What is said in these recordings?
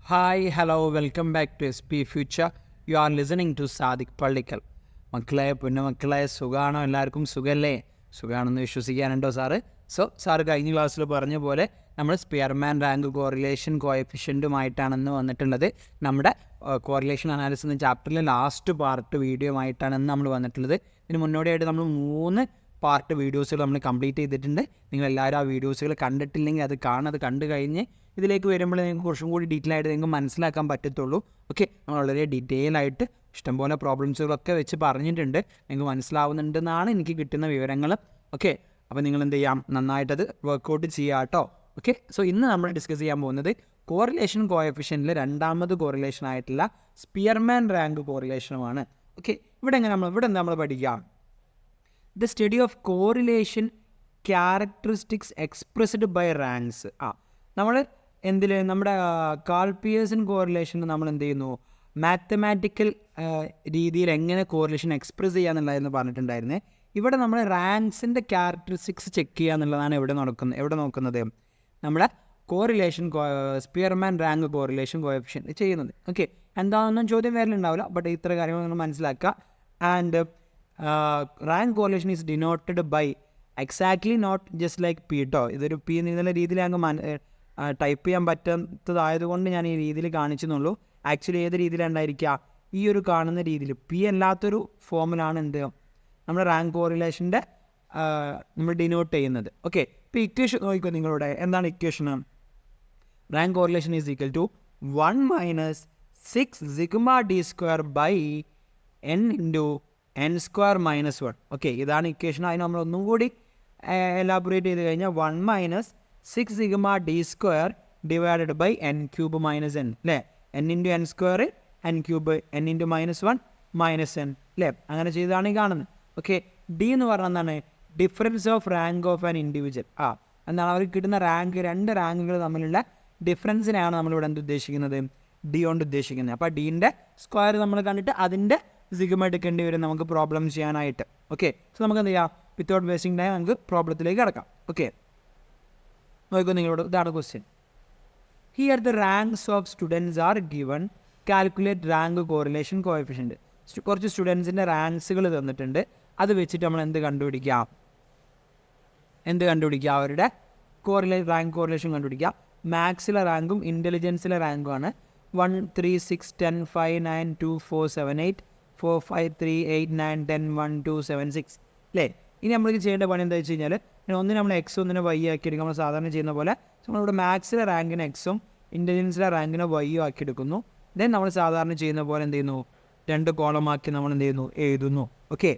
Hi, hello, welcome back to SP Future. You are listening to Sadiq Pallikal. മക്കളെ പൊന്നുമക്കളെ സുഖമാണോ? എല്ലാവർക്കും സുഖമല്ലേ? സുഖമാണെന്ന് വിശ്വസിക്കാനുണ്ടോ സാറ്? സാറ് കഴിഞ്ഞ ക്ലാസ്സിൽ പറഞ്ഞ പോലെ നമ്മൾ സ്പിയർമാൻ റാങ്ക് കോറിലേഷൻ കോഎഫിഷ്യൻറ്റുമായിട്ടാണെന്ന് വന്നിട്ടുള്ളത്. നമ്മുടെ കോറിലേഷൻ അനാലിസിസ് എന്ന ചാപ്റ്ററിലെ ലാസ്റ്റ് പാർട്ട് വീഡിയോ ആയിട്ടാണ് നമ്മൾ വന്നിട്ടുള്ളത്. ഇതിന് മുന്നോടിയായിട്ട് നമ്മൾ 3 പാർട്ട് വീഡിയോസുകൾ നമ്മൾ കംപ്ലീറ്റ് ചെയ്തിട്ടുണ്ട്. നിങ്ങളെല്ലാവരും ആ വീഡിയോസുകൾ കണ്ടിട്ടില്ലെങ്കിൽ അത് കണ്ടു കഴിഞ്ഞ് ഇതിലേക്ക് വരുമ്പോൾ നിങ്ങൾക്ക് കുറച്ചും കൂടി ഡീറ്റെയിൽ ആയിട്ട് നിങ്ങൾക്ക് മനസ്സിലാക്കാൻ പറ്റത്തുള്ളൂ. ഓക്കെ, നമ്മൾ വളരെ ഡീറ്റെയിൽ ആയിട്ട് ഇഷ്ടംപോലെ പ്രോബ്ലംസുകളൊക്കെ വെച്ച് പറഞ്ഞിട്ടുണ്ട്. നിങ്ങൾക്ക് മനസ്സിലാവുന്നുണ്ടെന്നാണ് എനിക്ക് കിട്ടുന്ന വിവരങ്ങൾ. ഓക്കെ, അപ്പോൾ നിങ്ങൾ എന്ത് ചെയ്യാം, നന്നായിട്ടത് വർക്കൗട്ട് ചെയ്യുക കേട്ടോ. ഓക്കെ, ഇന്ന് നമ്മൾ ഡിസ്കസ് ചെയ്യാൻ പോകുന്നത് കോറിലേഷൻ കോഎഫിഷ്യൻറ്റിൽ രണ്ടാമത് കോറിലേഷൻ ആയിട്ടുള്ള സ്പിയർമാൻ റാങ്ക് കോറിലേഷനുമാണ്. ഓക്കെ, ഇവിടെ എന്താ നമ്മൾ പഠിക്കാം? The study of correlation characteristics expressed by ranks. നമ്മൾ നമ്മുടെ കാൾ പിയേഴ്സൺ കോറിലേഷന് നമ്മൾ എന്ത് ചെയ്യുന്നു, മാത്തമാറ്റിക്കൽ രീതിയിൽ എങ്ങനെ കോറിലേഷൻ എക്സ്പ്രസ് ചെയ്യുക എന്നുള്ളതെന്ന് പറഞ്ഞിട്ടുണ്ടായിരുന്നേ. ഇവിടെ നമ്മൾ റാങ്ക്സിൻ്റെ ക്യാരക്ടറിസ്റ്റിക്സ് ചെക്ക് ചെയ്യുക എന്നുള്ളതാണ് എവിടെ നോക്കുന്നത് നമ്മുടെ correlation Spearman rank correlation coefficient ചെയ്യുന്നത്. ഓക്കെ, എന്താണെന്നും ചോദ്യം വരലുണ്ടാവില്ല, ബട്ട് ഇത്ര കാര്യങ്ങൾ നിങ്ങൾ മനസ്സിലാക്കുക. And rank correlation is denoted by exactly not just like P കേട്ടോ. ഇതൊരു പി എന്നുള്ള രീതിയിൽ അങ്ങ് ടൈപ്പ് ചെയ്യാൻ പറ്റാത്തതായതുകൊണ്ട് ഞാൻ ഈ രീതിയിൽ കാണിച്ചെന്നുള്ളൂ. ആക്ച്വലി ഏത് രീതിയിലുണ്ടായിരിക്കുക, ഈ ഒരു കാണുന്ന രീതിയിൽ പി അല്ലാത്തൊരു ഫോമിലാണ് നമ്മുടെ റാങ്ക് കോറിലേഷൻ്റെ നമ്മൾ ഡിനോട്ട് ചെയ്യുന്നത്. ഓക്കെ, ഇപ്പോൾ ഇക്വേഷൻ നോക്കിക്കോ. നിങ്ങളുടെ എന്താണ് equation? Rank correlation is equal to 1 - 6 sigma D square by n into n square minus 1. Okay, ഇതാണ് ഇക്വേഷൻ. അതിന് നമ്മൾ ഒന്നും കൂടി എലാബറേറ്റ് ചെയ്ത് കഴിഞ്ഞാൽ 1 - 6 sigma D square divided by n cube minus n അല്ലേ. n into n square n cube n into -1 -n അല്ലേ. അങ്ങനെ ചെയ്താണ് ഈ കാണുന്നത്. ഓക്കെ, ഡി എന്ന് പറഞ്ഞാൽ എന്താണ്? Difference of rank of an individual. എന്താണ് അവർക്ക് കിട്ടുന്ന റാങ്ക്, 2 റാങ്കുകൾ തമ്മിലുള്ള ഡിഫറൻസിനെയാണ് നമ്മളിവിടെ ഉദ്ദേശിക്കുന്നത്, ഡി കൊണ്ട് ഉദ്ദേശിക്കുന്നത്. അപ്പോൾ ഡീൻ്റെ സ്ക്വയർ നമ്മൾ കണ്ടിട്ട് അതിൻ്റെ സിഗ്മ എടുക്കേണ്ടി വരും നമുക്ക് പ്രോബ്ലം ചെയ്യാനായിട്ട്. ഓക്കെ, നമുക്ക് എന്ത് ചെയ്യാം, വിത്തൗട്ട് വേസ്റ്റിംഗ് ടൈം നമുക്ക് പ്രോബ്ലത്തിലേക്ക് കിടക്കാം. ഓക്കെ, നോക്കൂ നിങ്ങളോട്, ഇതാണ് question. Here the ranks of students are given, calculate rank correlation coefficient. കുറച്ച് സ്റ്റുഡൻസിൻ്റെ റാങ്ക്സുകൾ തന്നിട്ടുണ്ട്. അത് വെച്ചിട്ട് നമ്മൾ എന്ത് കണ്ടുപിടിക്കാം, അവരുടെ റാങ്ക് കോറിലേഷൻ കണ്ടുപിടിക്കാം. മാത്സിലെ റാങ്കും ഇൻ്റലിജൻസിലെ റാങ്കുമാണ്. 1 3 6 10 5 9 2 4 7 8 4 5 3 8 9 10 1 2 7 6 അല്ലേ. ഇനി നമ്മൾക്ക് ചെയ്യേണ്ട പണി എന്താ വെച്ച് കഴിഞ്ഞാൽ, ഒന്നിന് നമ്മൾ എക്സ് ഒന്നിനെ വൈ ആക്കി എടുക്കും. നമ്മൾ സാധാരണ ചെയ്യുന്ന പോലെ നമ്മളിവിടെ മാത്സിലെ റാങ്കിന് എക്സും ഇൻ്റലിജൻസിലെ റാങ്കിന് വൈയും ആക്കി എടുക്കുന്നു. ദെൻ നമ്മൾ സാധാരണ ചെയ്യുന്ന പോലെ എന്ത് ചെയ്യുന്നു, 2 കോളമാക്കി നമ്മൾ എന്ത് ചെയ്യുന്നു, എഴുതുന്നു. ഓക്കെ,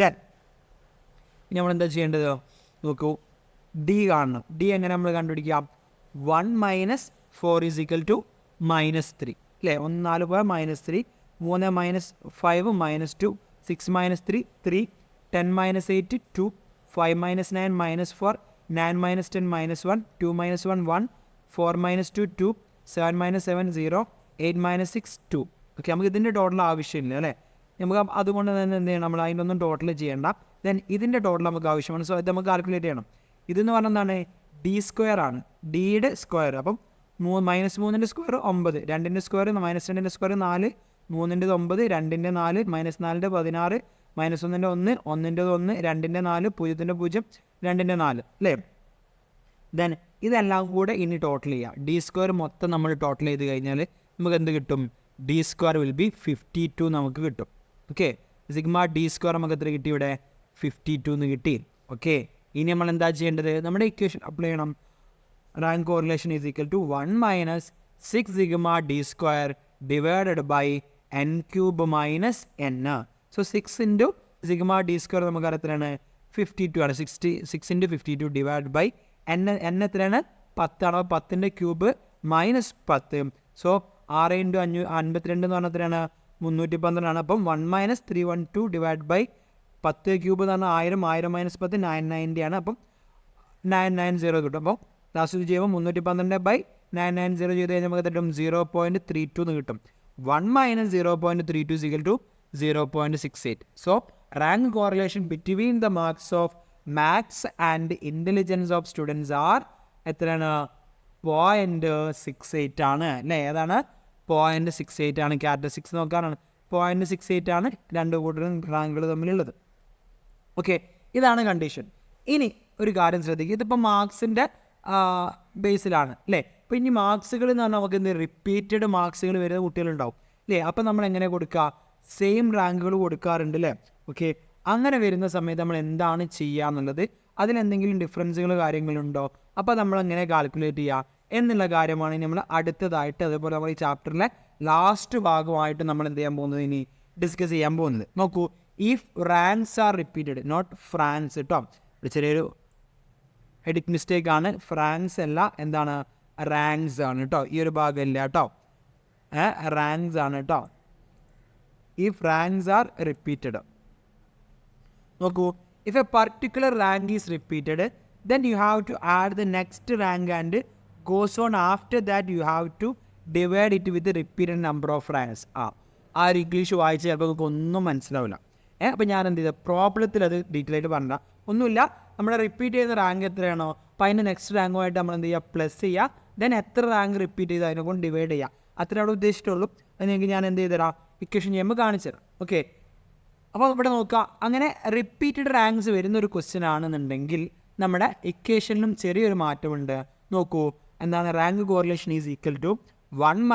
ദെൻ ഇനി നമ്മൾ എന്താ ചെയ്യേണ്ടത് നോക്കൂ, ഡി കാണണം. ഡി എങ്ങനെ നമ്മൾ കണ്ടുപിടിക്കാം? 1 - 4 = -3 അല്ലേ. 1 4 പോയാൽ -3, 3 - 5 -2, 6 - 3 3, 10 - 8 2, 5 - 9 -4, 9 - 10 -1, 2 - 1 1, 4 - 2 2, 7 - 7 0, 8 - 6 2. ഓക്കെ, നമുക്ക് ഇതിൻ്റെ ടോട്ടൽ ആവശ്യമില്ല അല്ലേ. നമുക്ക് അതുകൊണ്ട് തന്നെ എന്ത് ചെയ്യണം, നമ്മൾ അതിനൊന്നും ടോട്ടൽ ചെയ്യേണ്ട. ദെൻ ഇതിൻ്റെ ടോട്ടൽ നമുക്ക് ആവശ്യമാണ്. ഇത് നമുക്ക് കാൽക്കുലേറ്റ് ചെയ്യണം. ഇതെന്ന് പറഞ്ഞാൽ എന്താണ്, ഡി സ്ക്വയർ ആണ്, ഡിയുടെ സ്ക്വയർ. അപ്പം -3ൻ്റെ സ്ക്വയർ 9, 2ൻ്റെ സ്ക്വയർ -2ൻ്റെ സ്ക്വയർ 4, 3ൻ്റെ 9, 2ൻ്റെ 4, -4ൻ്റെ 16, -1ൻ്റെ 1, 1ൻ്റെ 1, 2ൻ്റെ 4, 0ൻ്റെ 0, 2ൻ്റെ 4 അല്ലേ. ദെൻ ഇതെല്ലാം കൂടെ ഇനി ടോട്ടൽ ചെയ്യുക. ഡി സ്ക്വയർ മൊത്തം നമ്മൾ ടോട്ടൽ ചെയ്ത് കഴിഞ്ഞാൽ നമുക്ക് എന്ത് കിട്ടും? ഡി സ്ക്വയർ വിൽ ബി 52 നമുക്ക് കിട്ടും. ഓക്കെ, സിഗ്മ ഡി സ്ക്വയർ നമുക്ക് എത്ര കിട്ടി? ഇവിടെ 52 എന്ന് കിട്ടി. ഓക്കെ, ഇനി നമ്മൾ എന്താ ചെയ്യേണ്ടത്? നമ്മുടെ ഇക്വേഷൻ അപ്ലൈ ചെയ്യണം. Rank correlation is equal to 1 - 6 sigma D square divided by n cube minus n. 6 into sigma D square നമുക്ക് എത്രയാണ്? 52 ആണ്. 6 × 52 ഡിവൈഡ് ബൈ n എത്രയാണ്? 10 ആണ്. 10ൻ്റെ ക്യൂബ് -10. 6 × 52 എന്ന് പറഞ്ഞാൽ എത്രയാണ്? 312 ആണ്. അപ്പം 1 - 312 ഡിവൈഡ് ബൈ 10 ക്യൂബ് എന്ന് പറഞ്ഞാൽ 1000, 1000 - 10 990 ആണ്. അപ്പം 990 കിട്ടും. അപ്പോൾ ലാസ്റ്റ് ഇത് ചെയ്യുമ്പോൾ 312 ബൈ 990 ചെയ്ത് കഴിഞ്ഞാൽ നമുക്ക് കിട്ടും 0.32 എന്ന് കിട്ടും. 1 - 0.32 = 0.68. Rank correlation between the marks of maths and intelligence of students are എത്രയാണ്? 0.68 ആണ് അല്ലേ? ഏതാണ്? 0.68 ആണ്. ക്യാരക്ടറിസ്റ്റിക്സ് നോക്കാനാണ്. 0.68 ആണ് രണ്ട് കൂട്ടരും റാങ്കുകൾ തമ്മിലുള്ളത്. ഓക്കെ, ഇതാണ് കണ്ടീഷൻ. ഇനി ഒരു കാര്യം ശ്രദ്ധിക്കുക, ഇതിപ്പോൾ മാർക്സിൻ്റെ ബേസിലാണ് അല്ലേ? അപ്പോൾ ഇനി മാർക്സുകൾ എന്ന് പറഞ്ഞാൽ നമുക്ക് എന്ത് റിപ്പീറ്റഡ് മാർക്സുകൾ വരുന്ന കുട്ടികളുണ്ടാവും അല്ലേ? അപ്പോൾ നമ്മൾ എങ്ങനെ കൊടുക്കുക? സെയിം റാങ്കുകൾ കൊടുക്കാറുണ്ട് അല്ലേ? ഓക്കെ, അങ്ങനെ വരുന്ന സമയത്ത് നമ്മൾ എന്താണ് ചെയ്യുക എന്നുള്ളത്, അതിലെന്തെങ്കിലും ഡിഫറൻസുകൾ കാര്യങ്ങളുണ്ടോ, അപ്പോൾ നമ്മൾ എങ്ങനെ കാൽക്കുലേറ്റ് ചെയ്യുക എന്നുള്ള കാര്യമാണ് നമ്മൾ അടുത്തതായിട്ട്, അതേപോലെ നമ്മൾ ഈ ചാപ്റ്ററിലെ ലാസ്റ്റ് ഭാഗമായിട്ട് നമ്മൾ എന്ത് ചെയ്യാൻ പോകുന്നത്, ഇനി ഡിസ്കസ് ചെയ്യാൻ പോകുന്നത്. നോക്കൂ, if ranks are repeated, note friends കേട്ടോ, ഒരു ചെറിയൊരു എഡിറ്റ് മിസ്റ്റേക്ക് ആണ്. ഫ്രാങ്ക്സ് അല്ല, എന്താണ്? റാങ്ക്സ് ആണ് കേട്ടോ, ഈ ഒരു ഭാഗമില്ല കേട്ടോ, റാങ്ക്സ് ആണ് കേട്ടോ. ഇഫ് റാങ്ക്സ് ആർ റിപ്പീറ്റഡ്, നോക്കൂ, if A particular rank is repeated then you have to add the next rank and goes on after that you have to divide it with the repeated number of ranks. ആ ഒരു English വായിച്ച് ചിലപ്പോൾ നമുക്ക് ഒന്നും മനസ്സിലാവില്ല. അപ്പോൾ ഞാൻ എന്ത് ചെയ്താൽ പ്രോബ്ലത്തിൽ അത് ഡീറ്റെയിൽ ആയിട്ട് പറഞ്ഞാൽ ഒന്നുമില്ല, നമ്മുടെ റിപ്പീറ്റ് ചെയ്യുന്ന റാങ്ക് എത്രയാണോ അപ്പോൾ അതിൻ്റെ നെക്സ്റ്റ് റാങ്കുമായിട്ട് നമ്മൾ എന്ത് ചെയ്യുക, പ്ലസ് ചെയ്യുക, ദെൻ എത്ര റാങ്ക് റിപ്പീറ്റ് ചെയ്ത് അതിനെ കൊണ്ട് ഡിവൈഡ് ചെയ്യുക, അത്രേ അവിടെ ഉദ്ദേശിച്ചിട്ടുള്ളൂ. അത് നിങ്ങൾക്ക് ഞാൻ എന്ത് ചെയ്ത് തരാം, ഇക്വേഷൻ ചെയ്യുമ്പോൾ കാണിച്ചു തരാം. ഓക്കെ, അപ്പോൾ ഇവിടെ നോക്കുക, അങ്ങനെ റിപ്പീറ്റഡ് റാങ്ക്സ് വരുന്ന ഒരു ക്വസ്റ്റ്യൻ ആണെന്നുണ്ടെങ്കിൽ നമ്മുടെ ഇക്വേഷനിലും ചെറിയൊരു മാറ്റമുണ്ട്. നോക്കൂ, എന്താണ്? Rank correlation is equal to 1 -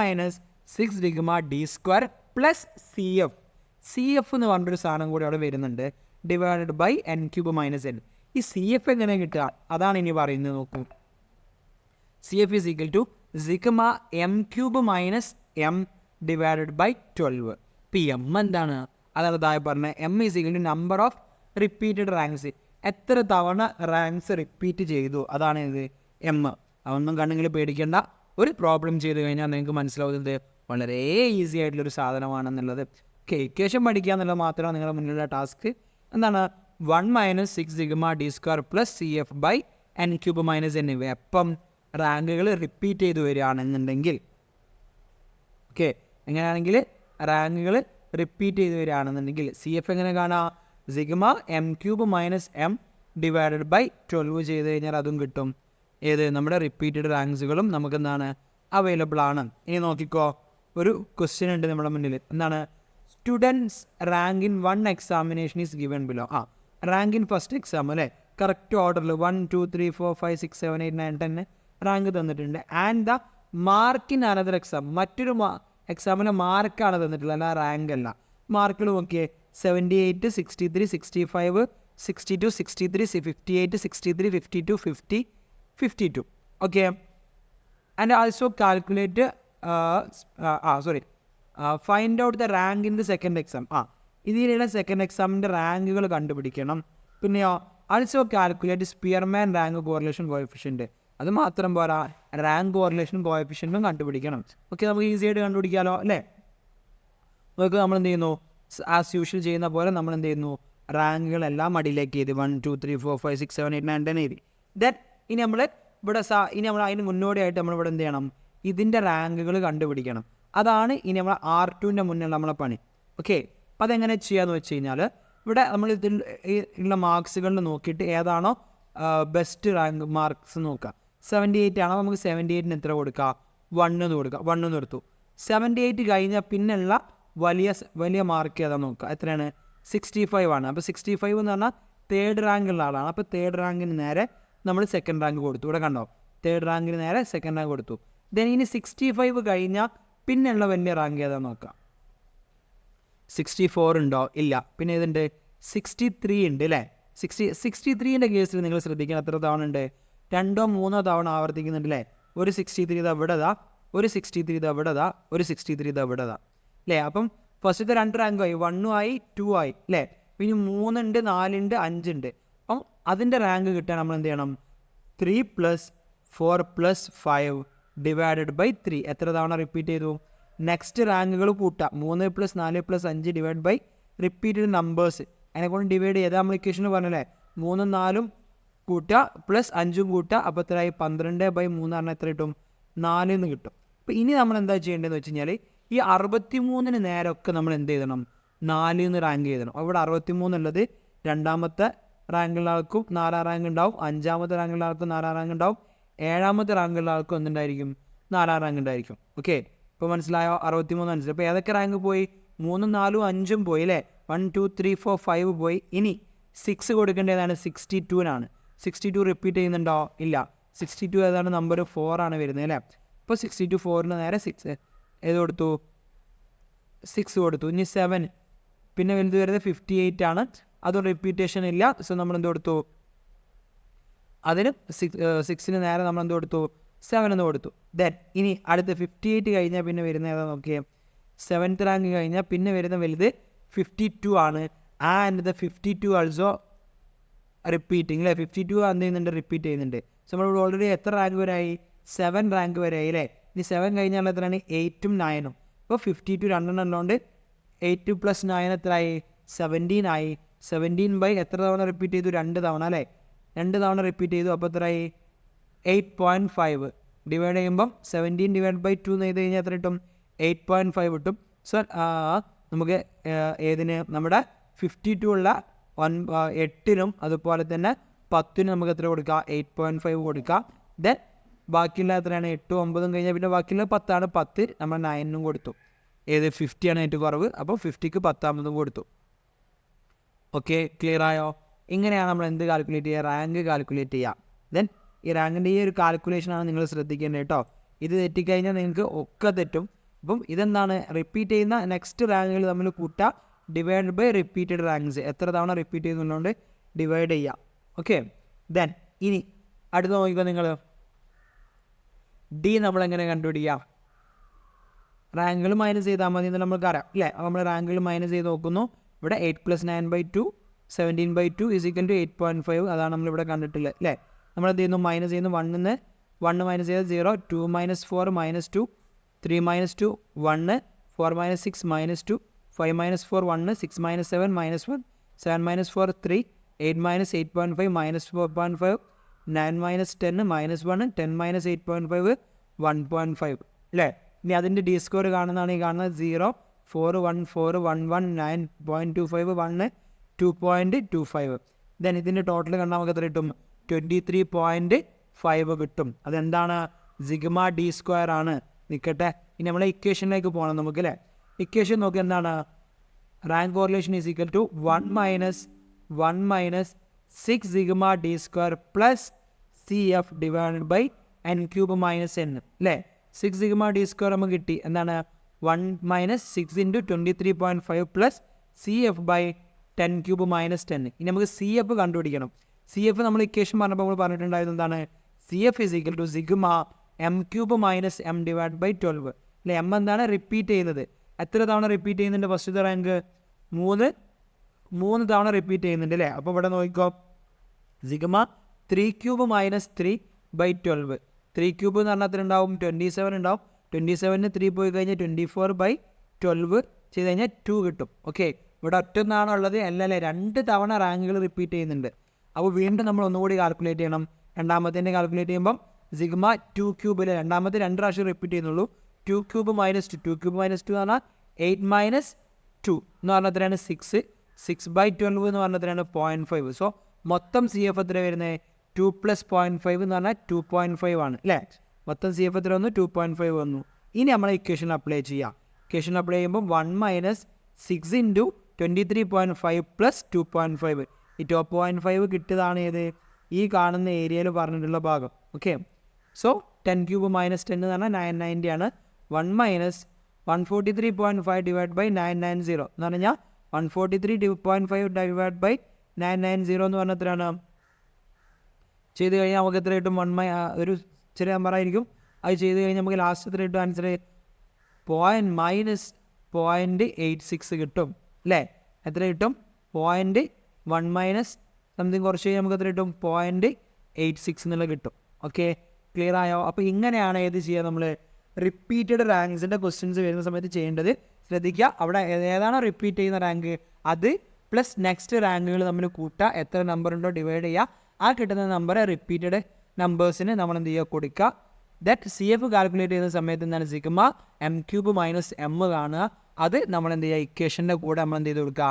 6 sigma D square plus C F എന്ന് പറഞ്ഞൊരു സാധനം കൂടി അവിടെ വരുന്നുണ്ട്, ഡിവൈഡഡ് ബൈ n³ - n. ഈ സി എഫ് എങ്ങനെ കിട്ടുക, അതാണ് ഇനി പറയുന്നത്. നോക്കൂ, C F is equal to sigma m³ - m divided by 12. ഇപ്പോൾ എം എന്താണ്? അതാണ് താഴെ പറഞ്ഞത്, M is equal to number of repeated ranks, എത്ര തവണ റാങ്ക്സ് റിപ്പീറ്റ് ചെയ്തു, അതാണ് ഇത് എം. അതൊന്നും കണ്ടെങ്കിൽ പേടിക്കേണ്ട, ഒരു പ്രോബ്ലം ചെയ്ത് കഴിഞ്ഞാൽ നിങ്ങൾക്ക് മനസ്സിലാവുന്നത് വളരെ ഈസി ആയിട്ടുള്ളൊരു സാധനമാണെന്നുള്ളത്. ഓക്കെ, ഇക്വേഷൻ പഠിക്കുക എന്നുള്ളത് മാത്രമാണ് നിങ്ങളുടെ മുന്നിലുള്ള ടാസ്ക്. എന്താണ്? 1 - 6 sigma D square plus C F by n³ - n. എപ്പം റാങ്കുകൾ റിപ്പീറ്റ് ചെയ്ത് വരികയാണെന്നുണ്ടെങ്കിൽ, ഓക്കെ, എങ്ങനെയാണെങ്കിൽ റാങ്കുകൾ റിപ്പീറ്റ് ചെയ്ത് വരികയാണെന്നുണ്ടെങ്കിൽ സി എഫ് എങ്ങനെ കാണാം? Sigma m³ - m divided by 12 ചെയ്ത് കഴിഞ്ഞാൽ അതും കിട്ടും. ഏത്? നമ്മുടെ റിപ്പീറ്റഡ് റാങ്ക്സുകളും നമുക്ക് എന്താണ് അവൈലബിൾ ആണ്. ഇനി നോക്കിക്കോ, ഒരു ക്വസ്റ്റ്യൻ ഉണ്ട് നമ്മുടെ മുന്നിൽ. എന്താണ്? Students rank in 1 examination is given below. Rank in first exam അല്ലേ, കറക്റ്റ് ഓർഡറിൽ 1 2 3 4 5 6 7 8 9 10 റാങ്ക് തന്നിട്ടുണ്ട്. And the mark in another exam, മറ്റൊരു എക്സാമിന് മാർക്കാണ് തന്നിട്ടുള്ളത്, അല്ല റാങ്ക് അല്ല. മാർക്കുകൾ നോക്കിയേ, 78 63 65 62 63 58 63 52 50 52. Okay, and also calculate find out the rank in the second exam. ഇതിലുള്ള സെക്കൻഡ് എക്സാമിൻ്റെ റാങ്കുകൾ കണ്ടുപിടിക്കണം. പിന്നെയോ also calculate Spearman rank correlation coefficient. അത് മാത്രം പോരാ, റാങ്ക് കോറിലേഷൻ കോഎഫിഷ്യൻറ്റും കണ്ടുപിടിക്കണം. ഓക്കെ, നമുക്ക് ഈസി ആയിട്ട് കണ്ടുപിടിക്കാമല്ലോ അല്ലേ? നമുക്ക് നമ്മൾ എന്ത് ചെയ്യുന്നു, ആസ് യൂഷ്വൽ ചെയ്യുന്ന പോലെ നമ്മൾ എന്ത് ചെയ്യുന്നു, റാങ്കുകളെല്ലാം അടിയിലേക്ക് എഴുതി 1 2 3 4 5 6 7 8 9 10 എഴുതി. ദെൻ ഇനി നമ്മൾ ഇവിടെ നമ്മൾ അതിന് മുന്നോടിയായിട്ട് നമ്മളിവിടെ എന്ത് ചെയ്യണം, ഇതിൻ്റെ റാങ്കുകൾ കണ്ടുപിടിക്കണം. അതാണ് ഇനി നമ്മൾ R2ൻ്റെ മുന്നിൽ നമ്മളെ പണി. ഓക്കെ, അപ്പോൾ അതെങ്ങനെ ചെയ്യാമെന്ന് വെച്ച് കഴിഞ്ഞാൽ, ഇവിടെ നമ്മൾ ഇതിൽ ഉള്ള മാർക്സുകളിൽ നോക്കിയിട്ട് ഏതാണോ ബെസ്റ്റ് റാങ്ക് മാർക്സ് നോക്കുക. 78 ആണോ, നമുക്ക് 78ന് എത്ര കൊടുക്കുക, 1 എന്ന് കൊടുക്കുക. 1 എന്ന് എടുത്തു. 78 കഴിഞ്ഞാൽ പിന്നെയുള്ള വലിയ മാർക്ക് ഏതാ നോക്കുക, എത്രയാണ്, 65 ആണ്. അപ്പോൾ 65 എന്ന് പറഞ്ഞാൽ തേർഡ് റാങ്കുള്ള ആളാണ്. അപ്പോൾ തേർഡ് റാങ്കിന് നേരെ നമ്മൾ സെക്കൻഡ് റാങ്ക് കൊടുത്തു. ഇവിടെ കണ്ടോ, തേർഡ് റാങ്കിന് നേരെ സെക്കൻഡ് റാങ്ക് കൊടുത്തു. ദെൻ ഇനി 65 കഴിഞ്ഞാൽ പിന്നെയുള്ള വലിയ റാങ്ക് ഏതാ നോക്കാം. 64 ഉണ്ടോ? ഇല്ല. പിന്നെ ഏതുണ്ട്? 63 ഉണ്ട് അല്ലേ? 63ൻ്റെ കേസിൽ നിങ്ങൾ ശ്രദ്ധിക്കണം, എത്ര തവണ ഉണ്ട്, 2 or 3 തവണ ആവർത്തിക്കുന്നുണ്ട് അല്ലേ? ഒരു 63 ഇത് അവിടെ ഇതാ, ഒരു 63 ഇത് അവിടെ ഇതാ, ഒരു 63 ഇത് അവിടെ ഇതാ അല്ലേ? അപ്പം ഫസ്റ്റത്തെ 2 റാങ്കുമായി, 1 ആയി 2 ആയി അല്ലേ? പിന്നെ 3 ഉണ്ട്, 4 ഉണ്ട്, 5 ഉണ്ട്. അപ്പം അതിൻ്റെ റാങ്ക് കിട്ടാൻ നമ്മൾ എന്ത് ചെയ്യണം, 3 + 4 + 5 ഡിവൈഡഡ് ബൈ 3. എത്ര തവണ റിപ്പീറ്റ് ചെയ്തു? നെക്സ്റ്റ് റാങ്കുകൾ കൂട്ടാം. 3 + 4 + 5 ഡിവൈഡ് ബൈ റിപ്പീറ്റഡ് നമ്പേഴ്സ്. അതിനെക്കൊണ്ട് ഡിവൈഡ് ചെയ്താൽ നമ്മൾ ഇക്വേഷന് പറഞ്ഞല്ലേ, 3 4 കൂട്ടുക പ്ലസ് 5 കൂട്ടുക, അപ്പോൾ എത്രയായി, 12/3 പറഞ്ഞാൽ എത്ര കിട്ടും, 4 എന്ന് കിട്ടും. അപ്പോൾ ഇനി നമ്മൾ എന്താ ചെയ്യേണ്ടതെന്ന് വെച്ച് കഴിഞ്ഞാൽ, ഈ 63ന് നേരമൊക്കെ നമ്മൾ എന്ത് ചെയ്യണം, 4 എന്ന് റാങ്ക് ചെയ്യണം. അവിടെ 63 ഉള്ളത് രണ്ടാമത്തെ റാങ്കുള്ള ആൾക്കും 4 റാങ്ക് ഉണ്ടാവും, 5ാമത്തെ റാങ്കുള്ള ആൾക്കും 4 റാങ്ക് ഉണ്ടാവും, ഏഴാമത്തെ റാങ്കുള്ള ആൾക്കും എന്തുണ്ടായിരിക്കും 4-ാം റാങ്ക് ഉണ്ടായിരിക്കും. ഓക്കെ, ഇപ്പോൾ മനസ്സിലായോ? 63 മനസ്സിലായി. അപ്പോൾ ഏതൊക്കെ റാങ്ക് പോയി? 3, 4, 5 പോയി അല്ലേ? 1, 2, 3, 4, 5 പോയി. ഇനി 6 കൊടുക്കേണ്ടതാണ് 62-നാണ്. 62 റിപ്പീറ്റ് ചെയ്യുന്നുണ്ടോ? ഇല്ല. 62 ഏതാണ്? നമ്പർ 4 ആണ് വരുന്നത് അല്ലേ? അപ്പോൾ 62 4-ന് നേരെ 6 ഏത് കൊടുത്തു? 6 കൊടുത്തു. ഇനി 7 പിന്നെ വലുത് വരുന്നത് 58 ആണ്. അതും റിപ്പീറ്റേഷൻ ഇല്ല. സോ നമ്മൾ എന്ത് കൊടുത്തു? അതിന് 6-ന് നേരെ നമ്മൾ എന്ത് കൊടുത്തു? 7 എന്ന് കൊടുത്തു. ദെൻ ഇനി അടുത്ത് 58 കഴിഞ്ഞാൽ പിന്നെ വരുന്ന ഏതാ നോക്കിയേ? 7th റാങ്ക് കഴിഞ്ഞാൽ പിന്നെ വരുന്ന വലുത് 52 ആണ്. ആൻഡ് ദ 52 ആൾസോ റിപ്പീറ്റിംഗ് അല്ലേ? 52 എന്ത് ചെയ്യുന്നുണ്ട്? റിപ്പീറ്റ് ചെയ്യുന്നുണ്ട്. സോ നമ്മൾ ഓൾറെഡി എത്ര റാങ്ക് വരെ ആയി? 7 റാങ്ക് വരെ ആയി അല്ലേ? ഇനി 7 കഴിഞ്ഞാൽ എത്രയാണ്? 8ഉം 9ഉം. അപ്പോൾ 52 രണ്ടെണ്ണം ഉള്ളതുകൊണ്ട് 8 + 9 എത്രയായി? 17 ആയി. 17 എത്ര തവണ റിപ്പീറ്റ് ചെയ്തു? 2 തവണ അല്ലേ? 2 തവണ റിപ്പീറ്റ് ചെയ്തു. അപ്പോൾ എത്രയായി? 8.5 ഡിവൈഡ് ചെയ്യുമ്പം 17/2 എന്ന് ചെയ്ത് കഴിഞ്ഞാൽ എത്ര കിട്ടും? 8.5 കിട്ടും. സോ നമുക്ക് ഏതിന്? നമ്മുടെ 52 ഉള്ള 8-നും അതുപോലെ തന്നെ 10-നും നമുക്ക് എത്ര കൊടുക്കാം? 8.5 കൊടുക്കാം. ദെൻ ബാക്കിയുള്ള എത്രയാണ്? 8ഉം 9ഉം കഴിഞ്ഞാൽ പിന്നെ ബാക്കിയുള്ള 10 ആണ്. 10 നമ്മൾ 9-നും കൊടുത്തു. ഏത്? 50 ആണ് ഏറ്റവും കുറവ്. അപ്പോൾ 50-ക്ക് 10-ാമതും കൊടുത്തു. ഓക്കെ, ക്ലിയർ ആയോ? ഇങ്ങനെയാണ് നമ്മൾ എന്ത് കാൽക്കുലേറ്റ് ചെയ്യുക? റാങ്ക് കാൽക്കുലേറ്റ് ചെയ്യുക. ദെൻ ഈ റാങ്കിൻ്റെ ഈ ഒരു കാൽക്കുലേഷനാണ് നിങ്ങൾ ശ്രദ്ധിക്കേണ്ടത് കേട്ടോ. ഇത് തെറ്റിക്കഴിഞ്ഞാൽ നിങ്ങൾക്ക് ഒക്കെ തെറ്റും. അപ്പം ഇതെന്താണ്? റിപ്പീറ്റ് ചെയ്യുന്ന നെക്സ്റ്റ് റാങ്കുകൾ തമ്മിൽ കൂട്ടുക, ഡിവൈഡ് ബൈ റിപ്പീറ്റഡ് റാങ്ക്സ്. എത്ര തവണ റിപ്പീറ്റ് ചെയ്യുന്നുള്ളതുകൊണ്ട് ഡിവൈഡ് ചെയ്യുക. ഓക്കെ, ദെൻ ഇനി അടുത്ത നോക്കിക്കോ നിങ്ങൾ. ഡി നമ്മളെങ്ങനെ കണ്ടുപിടിക്കാം? റാങ്കുകൾ മൈനസ് ചെയ്താൽ മതി എന്ന് നമുക്കറിയാം അല്ലേ? അപ്പോൾ നമ്മൾ റാങ്കുകൾ മൈനസ് ചെയ്ത് നോക്കുന്നു. ഇവിടെ 8 + 9/2 17/2 = 8.5. അതാണ് നമ്മളിവിടെ കണ്ടിട്ടുള്ളത് അല്ലേ? നമ്മൾ എന്ത് ചെയ്യുന്നു? മൈനസ് ചെയ്യുന്നു. 1-ന്ന് 1 മൈനസ് ചെയ്താൽ 0, 2 - 4 -2, 3 - 2 1, 4 - 6 -2, 5 - 4 1, 6 - 7 -1, 7 - 4 3, 8 - 8.5 -4.5, 9 - 10 -1, 10 - 8.5 1.5 അല്ലേ? ഇനി അതിൻ്റെ ഡി സ്കോർ കാണുന്നതാണ് ഈ കാണുന്നത് 0, 4 1 4 1 1 9.25 1 2.25. ദെൻ ഇതിൻ്റെ ടോട്ടൽ കണ്ടാൽ നമുക്ക് എത്ര കിട്ടും? 23.5 കിട്ടും. അതെന്താണ്? സിഗ്മ ഡി സ്ക്വയർ ആണ്. നിൽക്കട്ടെ, ഇനി നമ്മളെ ഇക്വേഷനിലേക്ക് പോകണം നമുക്ക് അല്ലേ? ഇക്വേഷൻ നോക്കി എന്താണ്? Rank correlation is equal to 1 - 6 sigma D square plus CF divided by n³ - n അല്ലേ? 6 സിഗ്മ ഡി സ്ക്വയർ നമുക്ക് കിട്ടി. എന്താണ്? 1 - 6 × 23.5 പ്ലസ് CF ബൈ 10³ - 10. ഇനി നമുക്ക് CF കണ്ടുപിടിക്കണം. CF നമ്മൾ ഇക്വേഷൻ പറഞ്ഞപ്പോൾ നമ്മൾ പറഞ്ഞിട്ടുണ്ടായത് എന്താണ്? CF is equal to sigma m³ - m divide by 12 അല്ലേ? m എന്താണ്? റിപ്പീറ്റ് ചെയ്യുന്നത്. എത്ര തവണ റിപ്പീറ്റ് ചെയ്യുന്നുണ്ട്? ഫസ്റ്റത്തെ റാങ്ക് 3 തവണ റിപ്പീറ്റ് ചെയ്യുന്നുണ്ട് അല്ലേ? അപ്പോൾ ഇവിടെ നോക്കിക്കോ. സിഗ്മ 3³ - 3/12. 3³ എന്ന് പറഞ്ഞാൽ എത്ര ഉണ്ടാവും? 27 ഉണ്ടാവും. 27-ന് 3 പോയി കഴിഞ്ഞാൽ 24/12 ചെയ്ത് കഴിഞ്ഞാൽ 2 കിട്ടും. ഓക്കെ, ഇവിടെ ഒറ്റൊന്നാണോ ഉള്ളത്? അല്ലല്ലേ, 2 തവണ റാങ്കുകൾ റിപ്പീറ്റ് ചെയ്യുന്നുണ്ട്. അപ്പോൾ വീണ്ടും നമ്മൾ ഒന്നുകൂടി കാൽക്കുലേറ്റ് ചെയ്യണം. രണ്ടാമത്തേൻ്റെ കാൽക്കുലേറ്റ് ചെയ്യുമ്പം സിഗ്മ 2³ അല്ലേ? രണ്ടാമത്തെ 2 പ്രാവശ്യം റിപ്പീറ്റ് ചെയ്യുന്നുള്ളൂ. 2³ - 2 2³ - 2 എന്ന് പറഞ്ഞാൽ 8 - 2 എന്ന് പറഞ്ഞാൽ എത്രയാണ്? 6 6/12 എന്ന് പറഞ്ഞാൽ എത്രയാണ്? 0.5. സോ മൊത്തം CF എത്ര വരുന്നത്? 2 + 0.5 എന്ന് പറഞ്ഞാൽ 2.5 ആണ് അല്ലേ? മൊത്തം CF എത്ര വന്നു? 2.5 വന്നു. ഇനി നമ്മൾ ഇക്വേഷൻ അപ്ലൈ ചെയ്യാം. ഇക്വേഷൻ അപ്ലൈ ചെയ്യുമ്പോൾ 1 - 6 × 23.5 പ്ലസ് 2.5. ഈ 2.5 കിട്ടിയതാണ് ഏത്? ഈ കാണുന്ന ഏരിയയിൽ പറഞ്ഞിട്ടുള്ള ഭാഗം. ഓക്കെ, സോ 10³ - 10 എന്ന് പറഞ്ഞാൽ 990 ആണ്. 1 - 143.5 ഡിവൈഡ് ബൈ 990 എന്ന് പറഞ്ഞാൽ 143.5 ഡിവൈഡ് ബൈ 990 എന്ന് പറഞ്ഞാൽ എത്രയാണ്? ചെയ്ത് കഴിഞ്ഞാൽ നമുക്ക് എത്ര കിട്ടും? ഒരു ചെറിയ നമ്പർ ആയിരിക്കും. അത് ചെയ്ത് കഴിഞ്ഞാൽ നമുക്ക് ലാസ്റ്റ് എത്ര കിട്ടും? ആൻസർ -0.86 കിട്ടും അല്ലേ? എത്ര കിട്ടും? 0.1 - സംതിങ് കുറച്ച് കഴിഞ്ഞാൽ നമുക്ക് എത്ര കിട്ടും? 0.86 എന്നുള്ളത് കിട്ടും. ഓക്കെ, ക്ലിയർ ആയോ? അപ്പോൾ ഇങ്ങനെയാണ് ഏത് ചെയ്യുക? നമ്മൾ റിപ്പീറ്റഡ് റാങ്ക്സിൻ്റെ ക്വസ്റ്റ്യൻസ് വരുന്ന സമയത്ത് ചെയ്യേണ്ടത്. ശ്രദ്ധിക്കുക, അവിടെ ഏതാണോ റിപ്പീറ്റ് ചെയ്യുന്ന റാങ്ക് അത് പ്ലസ് നെക്സ്റ്റ് റാങ്കുകൾ തമ്മിൽ കൂട്ടുക. എത്ര നമ്പർ ഉണ്ടോ ഡിവൈഡ് ചെയ്യുക. ആ കിട്ടുന്ന നമ്പർ റിപ്പീറ്റഡ് നമ്പേഴ്സിന് നമ്മൾ എന്ത് ചെയ്യുക? കൊടുക്കുക. ദാറ്റ് CF കാൽക്കുലേറ്റ് ചെയ്യുന്ന സമയത്ത് എന്താണ്? സിഗ്മ m³ - m കാണുക. അത് നമ്മൾ എന്ത് ചെയ്യുക? ഇക്വേഷൻ്റെ കൂടെ നമ്മൾ എന്ത് ചെയ്ത് കൊടുക്കുക?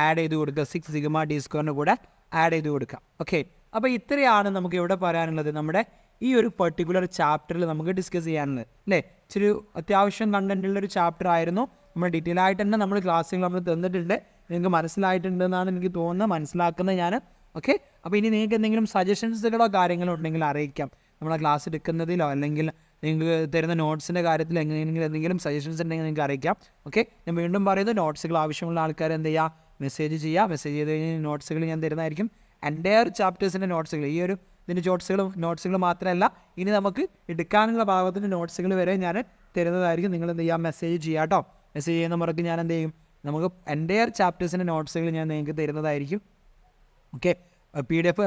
ആഡ് ചെയ്ത് കൊടുക്കുക. 6 സിഗ്മ ഡി സ്ക്വയറിൻ്റെ കൂടെ ആഡ് ചെയ്ത് കൊടുക്കുക. ഓക്കെ, അപ്പോൾ ഇത്രയാണ് നമുക്ക് ഇവിടെ പറയാനുള്ളത്. നമ്മുടെ ഈ ഒരു പെർട്ടിക്കുലർ ചാപ്റ്ററിൽ നമുക്ക് ഡിസ്കസ് ചെയ്യാനുള്ളത് അല്ലേ. ഇച്ചിരി അത്യാവശ്യം കണ്ടൻറ്റുള്ളൊരു ചാപ്റ്റർ ആയിരുന്നു. നമ്മൾ ഡീറ്റെയിൽ ആയിട്ട് തന്നെ നമ്മൾ ക്ലാസ്സുകൾ നമ്മൾ തന്നിട്ടുണ്ട്. നിങ്ങൾക്ക് മനസ്സിലായിട്ടുണ്ടെന്നാണ് എനിക്ക് തോന്നുന്നത്, മനസ്സിലാക്കുന്നത് ഞാൻ. ഓക്കെ, അപ്പോൾ ഇനി നിങ്ങൾക്ക് എന്തെങ്കിലും സജഷൻസുകളോ കാര്യങ്ങളോ ഉണ്ടെങ്കിൽ അറിയിക്കാം. നമ്മളെ ക്ലാസ് എടുക്കുന്നതിലോ അല്ലെങ്കിൽ നിങ്ങൾക്ക് തരുന്ന നോട്ട്സിൻ്റെ കാര്യത്തിൽ എന്തെങ്കിലും സജഷൻസ് ഉണ്ടെങ്കിൽ നിങ്ങൾക്ക് അറിയിക്കാം. ഓക്കെ, ഞാൻ വീണ്ടും പറയുന്നത്, നോട്ട്സുകൾ ആവശ്യമുള്ള ആൾക്കാർ എന്ത് ചെയ്യുക, മെസ്സേജ് ചെയ്യുക. മെസ്സേജ് ചെയ്ത് കഴിഞ്ഞാൽ നോട്ട്സുകൾ ഞാൻ തരുന്നതായിരിക്കും. എൻ്റയർ ചാപ്റ്റേഴ്സിൻ്റെ നോട്ട്സുകൾ, ഈ ഒരു ഇതിൻ്റെ നോട്ട്സുകൾ മാത്രമല്ല, ഇനി നമുക്ക് എടുക്കാനുള്ള ഭാഗത്തിൻ്റെ നോട്ട്സുകൾ വരെ ഞാൻ തരുന്നതായിരിക്കും. നിങ്ങൾ എന്ത് ചെയ്യുക, മെസ്സേജ് ചെയ്യുക കേട്ടോ. മെസ്സേജ് ചെയ്യുന്ന മുറക്ക് ഞാൻ എന്ത് ചെയ്യും, നമുക്ക് എൻ്റയർ ചാപ്റ്റേഴ്സിൻ്റെ നോട്ട്സുകൾ ഞാൻ നിങ്ങൾക്ക് തരുന്നതായിരിക്കും. ഓക്കെ, PDF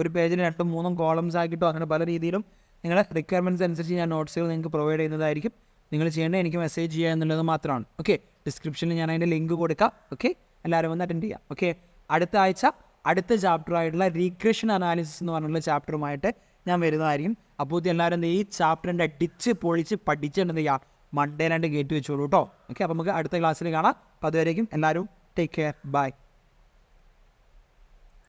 ഒരു പേജിന് 2-3 കോളംസ് ആക്കിയിട്ടോ അങ്ങനെ പല രീതിയിലും നിങ്ങളുടെ റിക്വയർമെൻറ്റ്സ് അനുസരിച്ച് ഞാൻ നോട്ട്സുകൾ നിങ്ങൾക്ക് പ്രൊവൈഡ് ചെയ്യുന്നതായിരിക്കും. നിങ്ങൾ ചെയ്യേണ്ടത് എനിക്ക് മെസ്സേജ് ചെയ്യുക എന്നുള്ളത് മാത്രമാണ്. ഓക്കെ, ഡിസ്ക്രിപ്ഷനിൽ ഞാൻ അതിൻ്റെ ലിങ്ക് കൊടുക്കാം. ഓക്കെ, എല്ലാവരും ഒന്ന് അറ്റൻഡ് ചെയ്യാം. ഓക്കെ, അടുത്ത ആഴ്ച അടുത്ത ചാപ്റ്ററായിട്ടുള്ള റീഗ്രഷൻ അനാലിസിസ് എന്ന് പറഞ്ഞുള്ള ചാപ്റ്ററുമായിട്ട് ഞാൻ വരുന്നതായിരിക്കും. അപ്പോൾ എല്ലാവരും ഈ ചാപ്റ്ററിൻ്റെ അടിച്ച് പൊളിച്ച് പഠിച്ചിട്ട് എന്ത് ചെയ്യുക, മണ്ടേലാണ്ട് കയറ്റി വെച്ചോളൂ കേട്ടോ. ഓക്കെ, അപ്പോൾ നമുക്ക് അടുത്ത ക്ലാസ്സിൽ കാണാം. അപ്പോൾ അതുവരേക്കും എല്ലാവരും ടേക്ക് കെയർ, ബൈ.